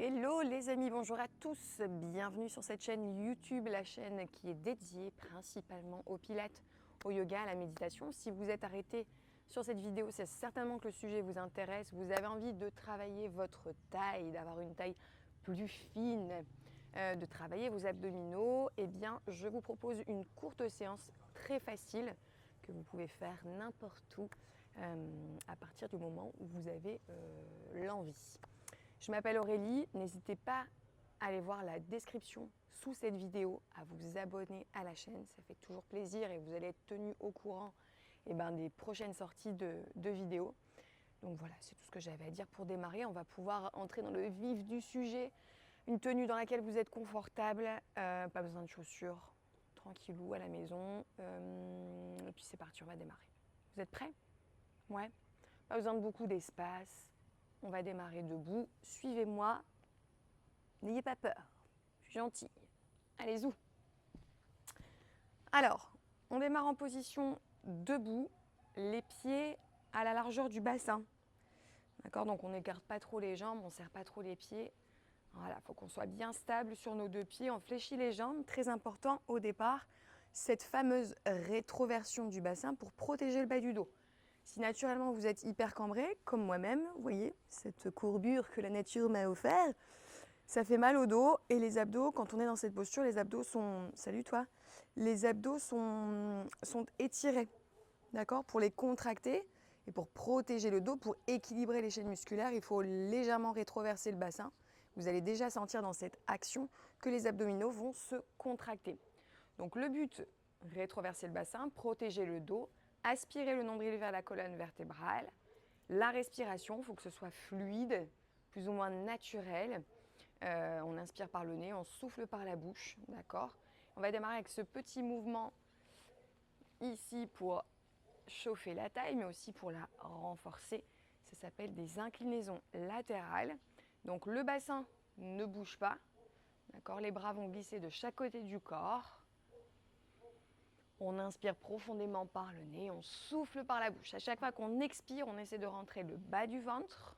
Hello les amis, bonjour à tous, bienvenue sur cette chaîne YouTube, la chaîne qui est dédiée principalement au pilates, au yoga, à la méditation. Si vous êtes arrêté sur cette vidéo, c'est certainement que le sujet vous intéresse, vous avez envie de travailler votre taille, d'avoir une taille plus fine, de travailler vos abdominaux, eh bien je vous propose une courte séance très facile que vous pouvez faire n'importe où à partir du moment où vous avez l'envie. Je m'appelle Aurélie, n'hésitez pas à aller voir la description sous cette vidéo, à vous abonner à la chaîne, ça fait toujours plaisir et vous allez être tenu au courant des prochaines sorties de vidéos. Donc voilà, c'est tout ce que j'avais à dire pour démarrer. On va pouvoir entrer dans le vif du sujet. Une tenue dans laquelle vous êtes confortable, pas besoin de chaussures, tranquillou à la maison. Et puis c'est parti, on va démarrer. Vous êtes prêts? Ouais. Pas besoin de beaucoup d'espace. On va démarrer debout. Suivez-moi. N'ayez pas peur. Je suis gentille. Allez-y. Alors, on démarre en position debout, les pieds à la largeur du bassin. D'accord? Donc on n'écarte pas trop les jambes, on ne serre pas trop les pieds. Voilà, il faut qu'on soit bien stable sur nos deux pieds. On fléchit les jambes, très important au départ. Cette fameuse rétroversion du bassin pour protéger le bas du dos. Si naturellement vous êtes hyper cambré, comme moi-même, vous voyez, cette courbure que la nature m'a offert, ça fait mal au dos et les abdos, quand on est dans cette posture, les abdos sont... Salut toi. Les abdos sont étirés, d'accord? Pour les contracter et pour protéger le dos, pour équilibrer les chaînes musculaires, il faut légèrement rétroverser le bassin. Vous allez déjà sentir dans cette action que les abdominaux vont se contracter. Donc le but, rétroverser le bassin, protéger le dos, aspirer le nombril vers la colonne vertébrale. La respiration, il faut que ce soit fluide, plus ou moins naturel. On inspire par le nez, on souffle par la bouche, d'accord? On va démarrer avec ce petit mouvement ici pour chauffer la taille, mais aussi pour la renforcer. Ça s'appelle des inclinaisons latérales. Donc le bassin ne bouge pas, d'accord? Les bras vont glisser de chaque côté du corps. On inspire profondément par le nez, on souffle par la bouche. À chaque fois qu'on expire, on essaie de rentrer le bas du ventre.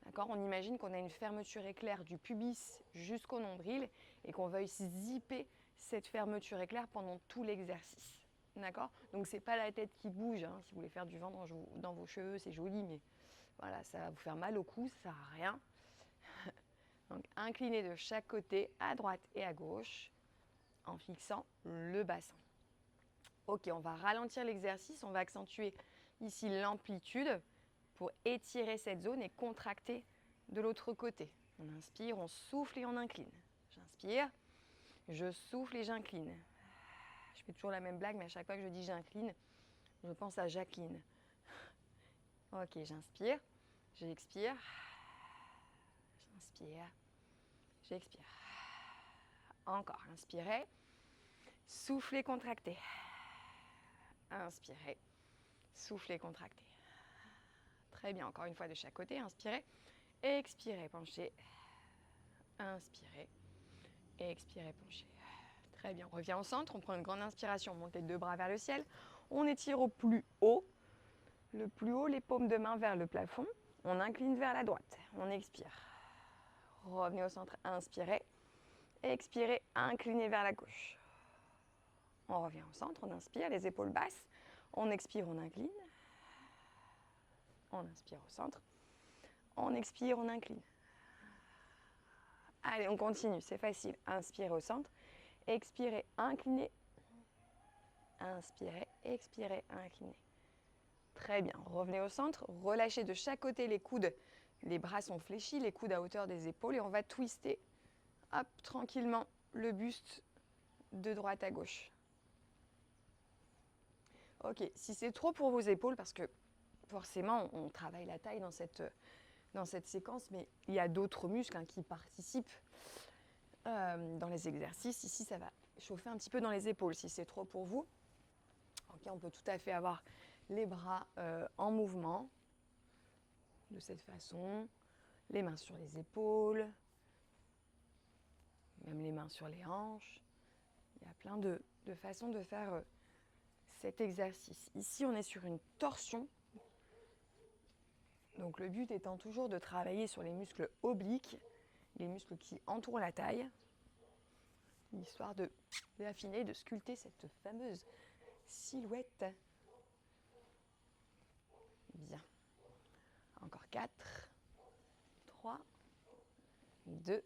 D'accord? On imagine qu'on a une fermeture éclair du pubis jusqu'au nombril et qu'on veuille zipper cette fermeture éclair pendant tout l'exercice. D'accord? Donc c'est pas la tête qui bouge. Hein. Si vous voulez faire du vent dans vos cheveux, c'est joli, mais voilà, ça va vous faire mal au cou, ça sert à rien. Donc inclinez de chaque côté, à droite et à gauche, en fixant le bassin. Ok, on va ralentir l'exercice, on va accentuer ici l'amplitude pour étirer cette zone et contracter de l'autre côté. On inspire, on souffle et on incline. J'inspire, je souffle et j'incline. Je fais toujours la même blague, mais à chaque fois que je dis j'incline, je pense à Jacqueline. Ok, j'inspire, j'expire, j'inspire, j'expire. Encore, inspirez, soufflez, contractez. Inspirez, soufflez, contractez. Très bien, encore une fois de chaque côté, inspirez, expirez, penchez. Inspirez, expirez, penchez. Très bien, on revient au centre, on prend une grande inspiration, on monte les deux bras vers le ciel. On étire au plus haut, les paumes de main vers le plafond. On incline vers la droite, on expire. Revenez au centre, inspirez, expirez, inclinez vers la gauche. On revient au centre, on inspire, les épaules basses. On expire, on incline. On inspire au centre. On expire, on incline. Allez, on continue, c'est facile. Inspirez au centre, expirez, inclinez. Inspirez, expirez, inclinez. Très bien, revenez au centre, relâchez de chaque côté les coudes. Les bras sont fléchis, les coudes à hauteur des épaules et on va twister, hop, tranquillement, le buste de droite à gauche. Ok, si c'est trop pour vos épaules, parce que forcément on travaille la taille dans cette séquence, mais il y a d'autres muscles qui participent dans les exercices. Ici, ça va chauffer un petit peu dans les épaules si c'est trop pour vous. Ok, on peut tout à fait avoir les bras en mouvement, de cette façon, les mains sur les épaules, même les mains sur les hanches. Il y a plein de façons de faire cet exercice. Ici, on est sur une torsion. Donc le but étant toujours de travailler sur les muscles obliques les muscles qui entourent la taille, histoire d'affiner, de sculpter cette fameuse silhouette. Bien. Encore 4, 3, 2,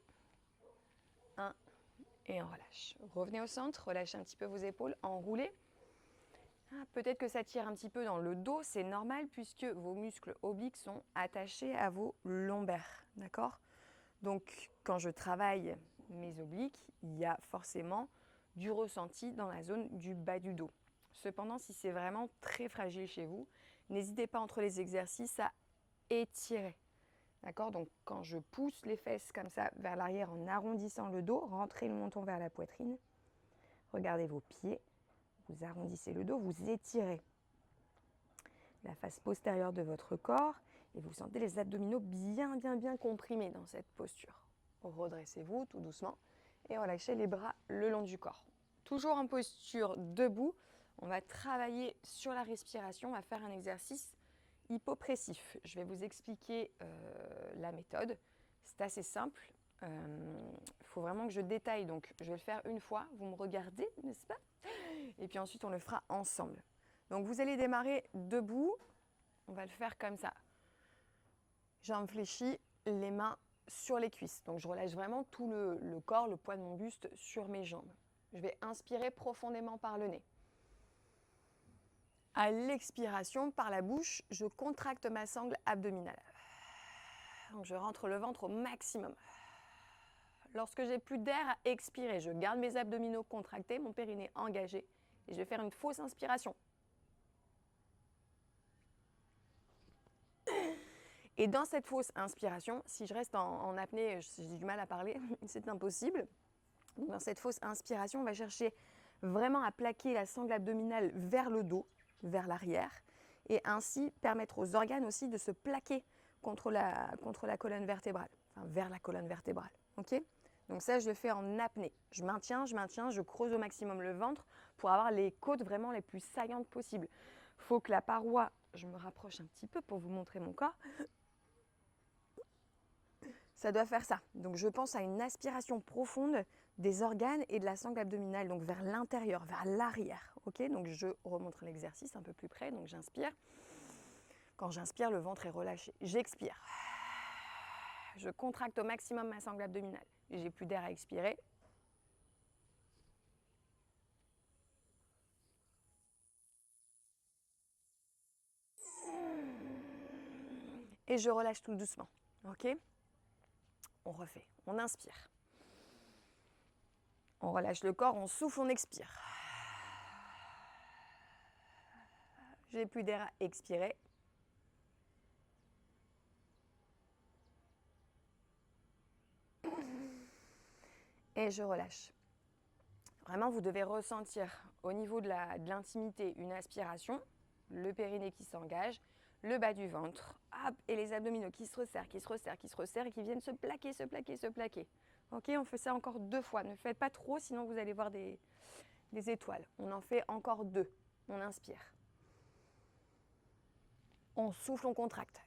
1 et on relâche. Revenez au centre, relâchez un petit peu vos épaules, enroulez. Peut-être que ça tire un petit peu dans le dos, c'est normal puisque vos muscles obliques sont attachés à vos lombaires, d'accord? Donc quand je travaille mes obliques, il y a forcément du ressenti dans la zone du bas du dos. Cependant, si c'est vraiment très fragile chez vous, n'hésitez pas entre les exercices à étirer. D'accord? Donc quand je pousse les fesses comme ça vers l'arrière en arrondissant le dos, rentrez le menton vers la poitrine. Regardez vos pieds, vous arrondissez le dos, vous étirez la face postérieure de votre corps et vous sentez les abdominaux bien comprimés dans cette posture. Redressez-vous tout doucement et relâchez les bras le long du corps. Toujours en posture debout, on va travailler sur la respiration, on va faire un exercice hypopressif. Je vais vous expliquer la méthode. C'est assez simple. Il faut vraiment que je détaille. Donc, je vais le faire une fois. Vous me regardez, n'est-ce pas? Et puis ensuite, on le fera ensemble. Donc, vous allez démarrer debout. On va le faire comme ça. Jambes fléchies, les mains sur les cuisses. Donc, je relâche vraiment tout le corps, le poids de mon buste sur mes jambes. Je vais inspirer profondément par le nez. À l'expiration, par la bouche, je contracte ma sangle abdominale. Donc je rentre le ventre au maximum. Lorsque j'ai plus d'air à expirer, je garde mes abdominaux contractés, mon périnée engagé, et je vais faire une fausse inspiration. Et dans cette fausse inspiration, si je reste en apnée, j'ai du mal à parler, c'est impossible. Donc dans cette fausse inspiration, on va chercher vraiment à plaquer la sangle abdominale vers le dos, vers l'arrière, et ainsi permettre aux organes aussi de se plaquer contre la colonne vertébrale, enfin vers la colonne vertébrale. Okay? Donc ça, je le fais en apnée. Je maintiens, je creuse au maximum le ventre pour avoir les côtes vraiment les plus saillantes possibles. Il faut que la paroi, je me rapproche un petit peu pour vous montrer mon corps, ça doit faire ça. Donc je pense à une aspiration profonde des organes et de la sangle abdominale, donc vers l'intérieur, vers l'arrière. Okay, donc je remonte l'exercice un peu plus près, donc j'inspire. Quand j'inspire, le ventre est relâché. J'expire. Je contracte au maximum ma sangle abdominale. J'ai plus d'air à expirer. Et je relâche tout doucement. Ok? On refait. On inspire. On relâche le corps, on souffle, on expire. J'ai plus d'air à expirer. Et je relâche. Vraiment, vous devez ressentir au niveau de l'intimité une aspiration, le périnée qui s'engage, le bas du ventre, hop, et les abdominaux qui se resserrent et qui viennent se plaquer. Ok, on fait ça encore 2 fois. Ne faites pas trop, sinon vous allez voir des étoiles. On en fait encore 2. On inspire. On souffle, on contracte.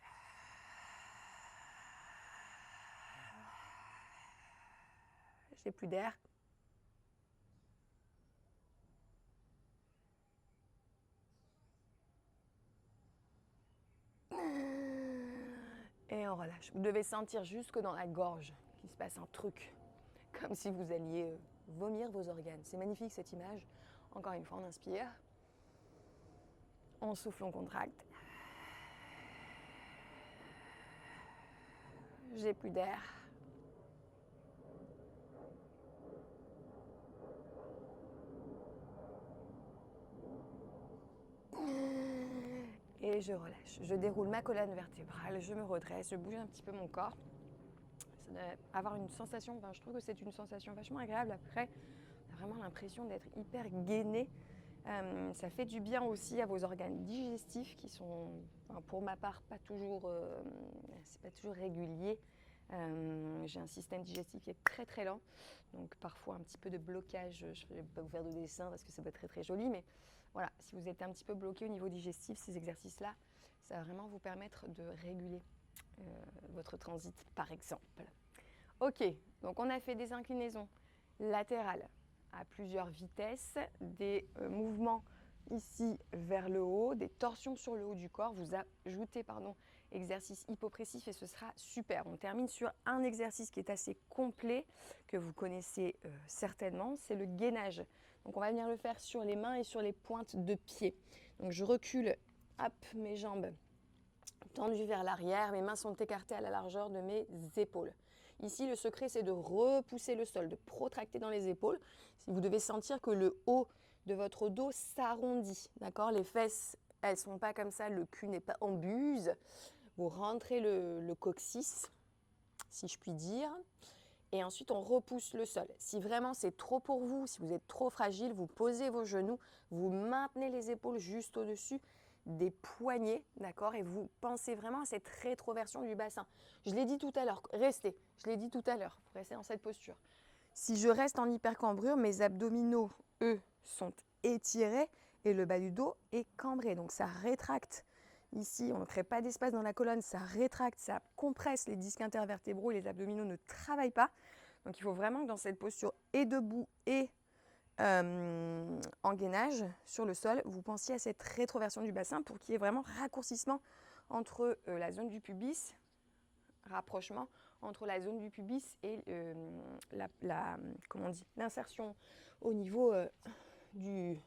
J'ai plus d'air. Et on relâche. Vous devez sentir jusque dans la gorge qu'il se passe un truc, comme si vous alliez vomir vos organes. C'est magnifique cette image. Encore une fois, on inspire. On souffle, on contracte. J'ai plus d'air. Et je relâche. Je déroule ma colonne vertébrale, je me redresse, je bouge un petit peu mon corps. Ça doit avoir une sensation, je trouve que c'est une sensation vachement agréable. Après, on a vraiment l'impression d'être hyper gainé. Ça fait du bien aussi à vos organes digestifs qui sont, pour ma part, c'est pas toujours régulier. J'ai un système digestif qui est très très lent, donc parfois un petit peu de blocage. Je ne vais pas vous faire de dessin parce que ça va être très très joli, mais voilà, si vous êtes un petit peu bloqué au niveau digestif, ces exercices-là, ça va vraiment vous permettre de réguler votre transit par exemple. Ok, donc on a fait des inclinaisons latérales à plusieurs vitesses, des mouvements ici vers le haut, des torsions sur le haut du corps. Vous ajoutez exercice hypopressif et ce sera super. On termine sur un exercice qui est assez complet, que vous connaissez certainement, c'est le gainage. Donc on va venir le faire sur les mains et sur les pointes de pied. Donc je recule, hop, mes jambes tendues vers l'arrière, mes mains sont écartées à la largeur de mes épaules. Ici, le secret, c'est de repousser le sol, de protracter dans les épaules. Vous devez sentir que le haut de votre dos s'arrondit, d'accord? Les fesses, elles ne sont pas comme ça, le cul n'est pas en buse. Vous rentrez le coccyx, si je puis dire. Et ensuite, on repousse le sol. Si vraiment c'est trop pour vous, si vous êtes trop fragile, vous posez vos genoux, vous maintenez les épaules juste au-dessus des poignets, d'accord? Et vous pensez vraiment à cette rétroversion du bassin. Je l'ai dit tout à l'heure, restez. Je l'ai dit tout à l'heure, vous restez dans cette posture. Si je reste en hypercambrure, mes abdominaux, eux, sont étirés et le bas du dos est cambré. Donc ça rétracte. Ici, on ne crée pas d'espace dans la colonne, ça rétracte, ça compresse les disques intervertébraux et les abdominaux ne travaillent pas. Donc il faut vraiment que dans cette posture et debout et en gainage sur le sol, vous pensiez à cette rétroversion du bassin pour qu'il y ait vraiment raccourcissement entre la zone du pubis, rapprochement entre la zone du pubis et l'insertion au niveau du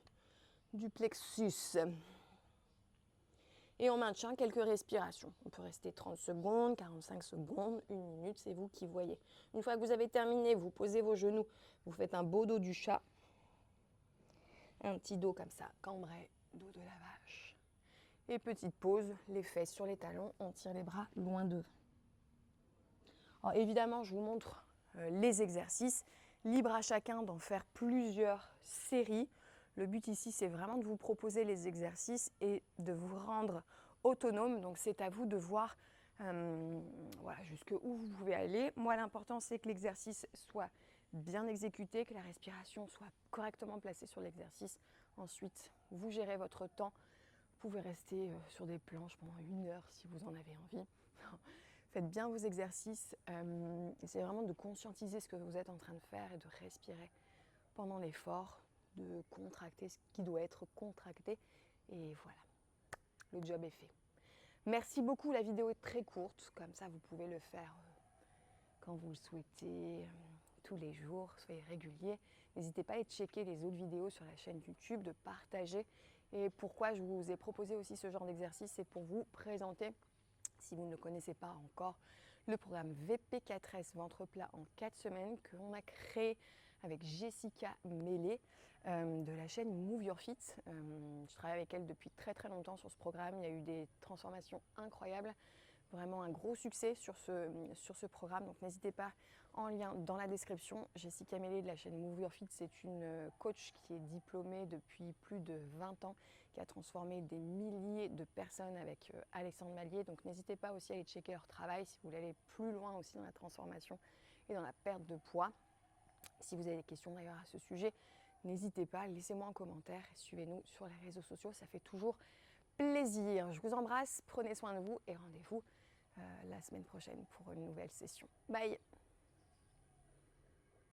plexus. Et on maintient quelques respirations. On peut rester 30 secondes, 45 secondes, 1 minute, c'est vous qui voyez. Une fois que vous avez terminé, vous posez vos genoux, vous faites un beau dos du chat. Un petit dos comme ça, cambré, dos de la vache. Et petite pause, les fesses sur les talons, on tire les bras loin d'eux. Alors évidemment, je vous montre les exercices. Libre à chacun d'en faire plusieurs séries. Le but ici, c'est vraiment de vous proposer les exercices et de vous rendre autonome. Donc c'est à vous de voir voilà, jusqu'où vous pouvez aller. Moi, l'important, c'est que l'exercice soit bien exécuté, que la respiration soit correctement placée sur l'exercice. Ensuite, vous gérez votre temps. Vous pouvez rester sur des planches pendant 1 heure si vous en avez envie. Faites bien vos exercices. Essayez vraiment de conscientiser ce que vous êtes en train de faire et de respirer pendant l'effort, de contracter ce qui doit être contracté. Et voilà, le job est fait. Merci beaucoup, la vidéo est très courte. Comme ça, vous pouvez le faire quand vous le souhaitez, tous les jours, soyez réguliers. N'hésitez pas à aller checker les autres vidéos sur la chaîne YouTube, de partager. Et pourquoi je vous ai proposé aussi ce genre d'exercice, c'est pour vous présenter, si vous ne le connaissez pas encore, le programme VP4S ventre plat en 4 semaines que l'on a créé avec Jessica Mélé de la chaîne Move Your Fit. Je travaille avec elle depuis très très longtemps sur ce programme. Il y a eu des transformations incroyables. Vraiment un gros succès sur ce programme. Donc n'hésitez pas, en lien dans la description. Jessica Mélé de la chaîne Move Your Fit, c'est une coach qui est diplômée depuis plus de 20 ans, qui a transformé des milliers de personnes avec Alexandre Mallier. Donc n'hésitez pas aussi à aller checker leur travail si vous voulez aller plus loin aussi dans la transformation et dans la perte de poids. Si vous avez des questions d'ailleurs à ce sujet, n'hésitez pas, laissez-moi un commentaire, suivez-nous sur les réseaux sociaux, ça fait toujours plaisir. Je vous embrasse, prenez soin de vous et rendez-vous la semaine prochaine pour une nouvelle session. Bye!